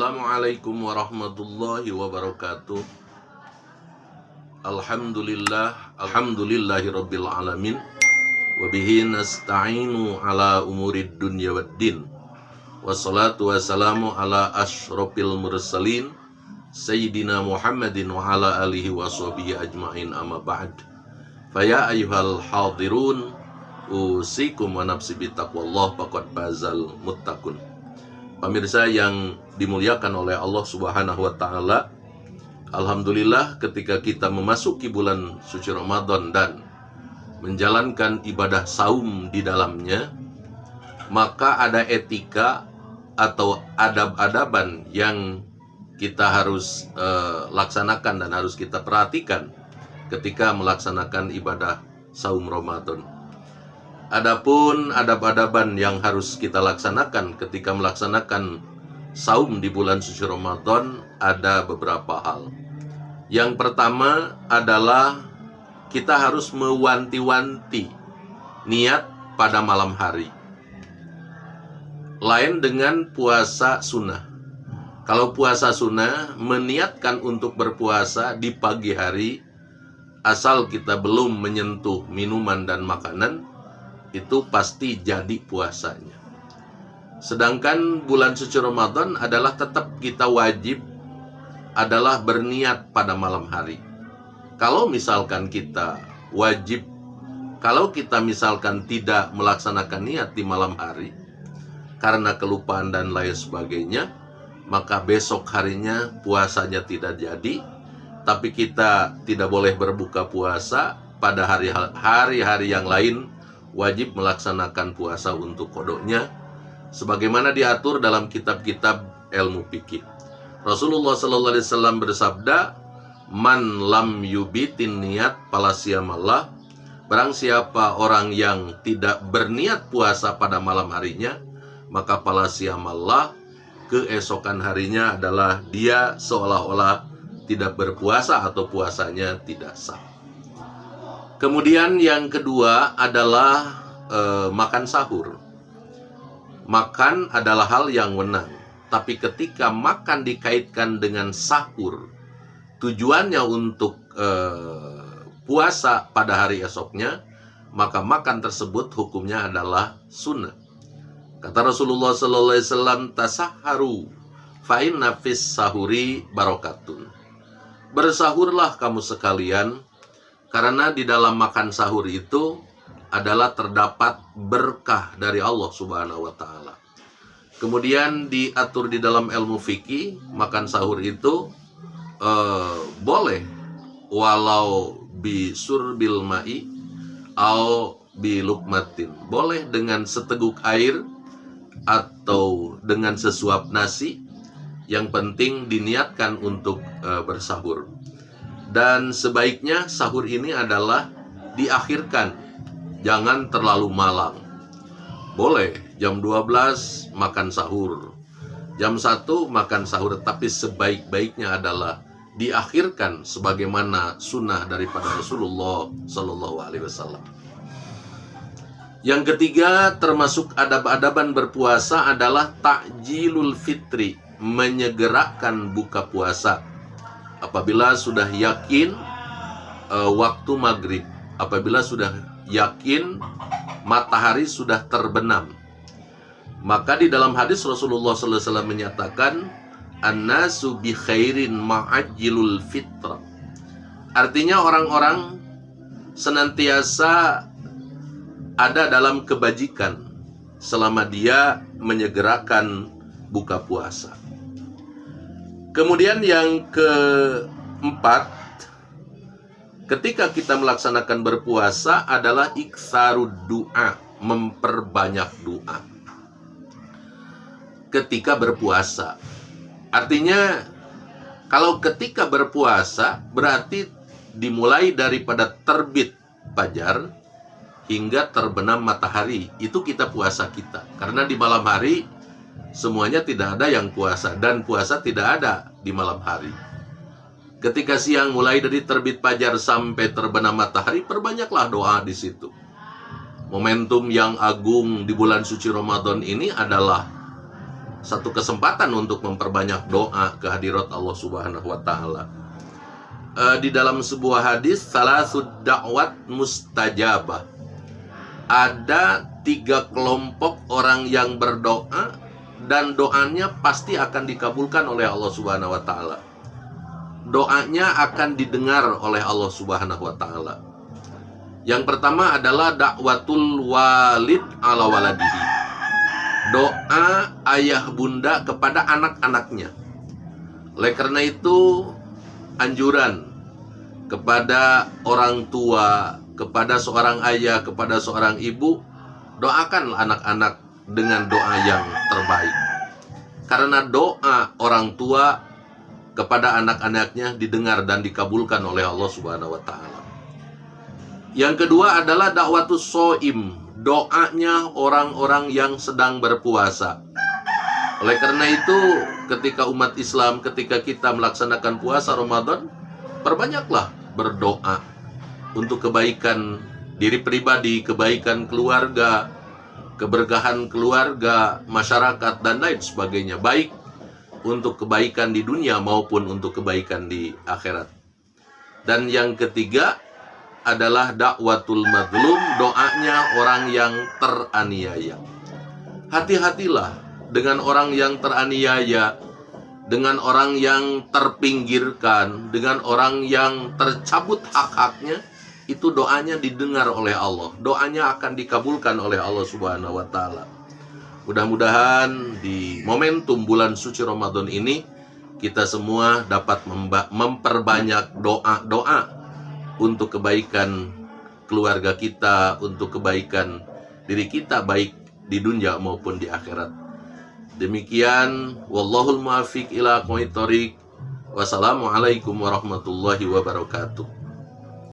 Assalamualaikum warahmatullahi wabarakatuh. Alhamdulillahirabbil alamin. Wabihi nasta'inu ala umurid dunya waddin. Wassalatu wassalamu ala asyrafil mursalin Sayyidina Muhammadin wa ala alihi wa sahbihi ajma'in, amma ba'd. Faya ayyuhal hadirun, usikum wa nafsi bitaqwallah faqad fazal muttaqun. Pemirsa yang dimuliakan oleh Allah Subhanahu wa taala, alhamdulillah ketika kita memasuki bulan suci Ramadan dan menjalankan ibadah saum di dalamnya, maka ada etika atau adab-adaban yang kita harus laksanakan dan harus kita perhatikan ketika melaksanakan ibadah saum Ramadan. Adapun adab-adaban yang harus kita laksanakan ketika melaksanakan saum di bulan suci Ramadan ada beberapa hal. Yang pertama adalah kita harus mewanti-wanti niat pada malam hari. Lain dengan puasa sunnah. Kalau puasa sunnah, meniatkan untuk berpuasa di pagi hari, asal kita belum menyentuh minuman dan makanan, itu pasti jadi puasanya. Sedangkan bulan suci Ramadan adalah tetap kita wajib adalah berniat pada malam hari. Kalau misalkan kita wajib, kalau kita misalkan tidak melaksanakan niat di malam hari karena kelupaan dan lain sebagainya, maka besok harinya puasanya tidak jadi. Tapi kita tidak boleh berbuka puasa pada hari-hari yang lain, wajib melaksanakan puasa untuk kodoknya sebagaimana diatur dalam kitab-kitab ilmu fikih. Rasulullah sallallahu alaihi wasallam bersabda, "Man lam yubitin niat fala siyamallah." Barang siapa orang yang tidak berniat puasa pada malam harinya, maka fala siyamallah, keesokan harinya adalah dia seolah-olah tidak berpuasa atau puasanya tidak sah. Kemudian yang kedua adalah makan sahur. Makan adalah hal yang wenang, tapi ketika makan dikaitkan dengan sahur, tujuannya untuk puasa pada hari esoknya, maka makan tersebut hukumnya adalah sunnah. Kata Rasulullah sallallahu alaihi wasallam, "Tasahharu fa inna fis sahuri barakatun." Bersahurlah kamu sekalian, karena di dalam makan sahur itu adalah terdapat berkah dari Allah Subhanahu wa taala. Kemudian diatur di dalam ilmu fikih, makan sahur itu boleh walau bi surbil ma'i au bi lukmatin. Boleh dengan seteguk air atau dengan sesuap nasi. Yang penting diniatkan untuk bersahur. Dan sebaiknya sahur ini adalah diakhirkan, jangan terlalu malam. Boleh jam 12 makan sahur, jam 1 makan sahur, tapi sebaik-baiknya adalah diakhirkan sebagaimana sunnah daripada Rasulullah Sallallahu Alaihi Wasallam. Yang ketiga termasuk adab-adaban berpuasa adalah takjilul fitri, menyegerakan buka puasa. Apabila sudah yakin waktu maghrib, apabila sudah yakin matahari sudah terbenam, maka di dalam hadis Rasulullah SAW menyatakan, "An-nasu bi khairin ma'ajilul fitra." Artinya orang-orang senantiasa ada dalam kebajikan selama dia menyegerakan buka puasa. Kemudian yang keempat, ketika kita melaksanakan berpuasa adalah iksarud doa, memperbanyak doa ketika berpuasa. Artinya kalau ketika berpuasa berarti dimulai daripada terbit fajar hingga terbenam matahari, itu kita puasa kita. Karena di malam hari semuanya tidak ada yang puasa, dan puasa tidak ada di malam hari. Ketika siang mulai dari terbit fajar sampai terbenam matahari, perbanyaklah doa di situ. Momentum yang agung di bulan suci Ramadan ini adalah satu kesempatan untuk memperbanyak doa kehadirat Allah Subhanahu wa taala. Di dalam sebuah hadis, salasud da'wat mustajabah. Ada 3 kelompok orang yang berdoa dan doanya pasti akan dikabulkan oleh Allah Subhanahu wa taala. Doanya akan didengar oleh Allah Subhanahu wa taala. Yang pertama adalah dakwatul walid ala waladihi. Doa ayah bunda kepada anak-anaknya. Oleh karena itu, anjuran kepada orang tua, kepada seorang ayah, kepada seorang ibu, doakan anak-anak dengan doa yang terbaik. Karena doa orang tua kepada anak-anaknya didengar dan dikabulkan oleh Allah Subhanahu wa taala. Yang kedua adalah dakwatus shaim, doanya orang-orang yang sedang berpuasa. Oleh karena itu, ketika umat Islam, ketika kita melaksanakan puasa Ramadan, perbanyaklah berdoa untuk kebaikan diri pribadi, kebaikan keluarga, keberkahan keluarga, masyarakat, dan lain sebagainya. Baik untuk kebaikan di dunia maupun untuk kebaikan di akhirat. Dan yang ketiga adalah dakwatul mazlum, doanya orang yang teraniaya. Hati-hatilah dengan orang yang teraniaya, dengan orang yang terpinggirkan, dengan orang yang tercabut hak-haknya. Itu doanya didengar oleh Allah, doanya akan dikabulkan oleh Allah Subhanahu wa taala. Mudah-mudahan di momentum bulan suci Ramadan ini kita semua dapat memperbanyak doa-doa untuk kebaikan keluarga kita, untuk kebaikan diri kita, baik di dunia maupun di akhirat. Demikian, wallahul muwaffiq ila aqwamit thoriq. Wassalamualaikum warahmatullahi wabarakatuh.